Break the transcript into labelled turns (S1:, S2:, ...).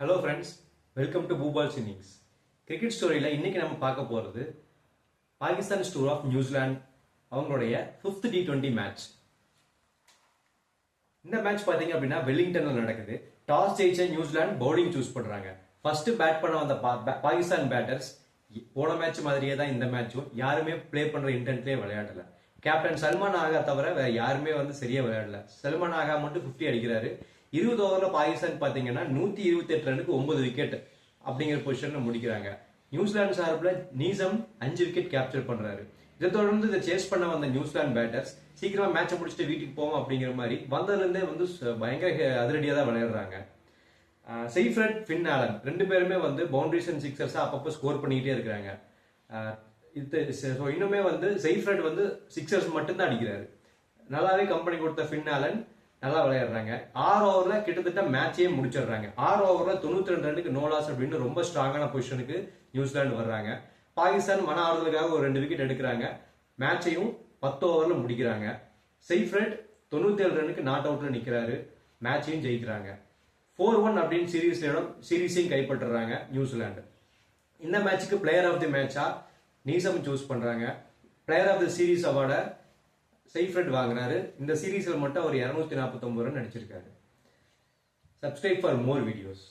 S1: Hello friends, welcome to Bhupal's innings. Cricket ஸ்டோரியில் இன்னைக்கு நம்ம பார்க்க போகிறது பாகிஸ்தான் டூர் ஆஃப் நியூசிலாந்து அவங்களுடைய 5th T20 மேட்ச். இந்த மேட்ச் பார்த்தீங்க அப்படின்னா வெல்லிங்டன்ல நடக்குது. டாஸ் ஜெயிச்ச நியூசிலாந்து பவுலிங் சூஸ் பண்றாங்க. ஃபர்ஸ்ட் பேட் பண்ண வந்த பாகிஸ்தான் பேட்டர்ஸ் போன மேட்ச் மாதிரியே தான் இந்த மேட்சும் யாருமே பிளே பண்ற இன்டென்ட்லேயே விளையாடல. கேப்டன் சல்மான் ஆகா தவிர வேற யாருமே சரியா விளையாடல. சல்மான் ஆகா மட்டும் 50 அடிக்கிறாரு. 20 ஓவர்ல பாகிஸ்தான் பாத்தீங்கன்னா 128 ரனுக்கு 9 விக்கெட் அப்படிங்கிற பொசிஷன்ல முடிக்கிறாங்க. நியூசிலாந்து சார்பில் நீசம் 5 விக்கெட் கேப்சர் பண்றாரு. இதை தொடர்ந்து இதை சேஸ் பண்ண வந்த நியூசிலாந்து பேட்டர்ஸ் சீக்கிரமா மேட்சை முடிச்சுட்டு வீட்டுக்கு போவோம் அப்படிங்கிற மாதிரி வந்ததுல இருந்தே பயங்கர அதிரடியா தான் விளையாடுறாங்க. செய்ஃப்ரட், ஃபின் ஆலன் ரெண்டு பேருமே பவுண்டரிஸ் அண்ட் சிக்ஸர்ஸா அப்பப்போ ஸ்கோர் பண்ணிக்கிட்டே இருக்கிறாங்க. இன்னுமே செய்ஃப்ரட் சிக்ஸர்ஸ் மட்டும்தான் அடிக்கிறாரு. நல்லாவே கம்பெனி கொடுத்த ஃபின் ஆலன் நல்லா விளையாடுறாங்க. 6 ஓவர்ல கிட்டத்தட்ட மேட்சையே முடிச்சிடுறாங்க. 6 ஓவர்ல 92 ரனுக்கு நோ லாஸ் அப்படின்னு ரொம்ப ஸ்ட்ராங்கான பொசிஷனுக்கு நியூசிலாந்து வர்றாங்க. பாகிஸ்தான் மன ஆறுதலுக்காக ஒரு 2 விக்கெட் எடுக்கிறாங்க. மேட்சையும் 10 ஓவர்ல முடிக்கிறாங்க. செய்ஃப்ரட் 97 ரனுக்கு நாட் அவுட்ல நிக்கிறாரு. மேட்சையும் ஜெயிக்கிறாங்க. 4-1 அப்படின்னு சீரீஸையும் கைப்பற்றுறாங்க நியூசிலாந்து. இந்த மேட்சுக்கு பிளேயர் ஆஃப் தி மேட்சா நீசம் சூஸ் பண்றாங்க. பிளேயர் ஆஃப் தி சீரீஸ் அவார்டை செய்ஃப்ரட் வாங்கினாரு. இந்த சீரீஸ்ல மட்டும் அவர் 249 ரன் அடிச்சிருக்காரு. Subscribe for more videos.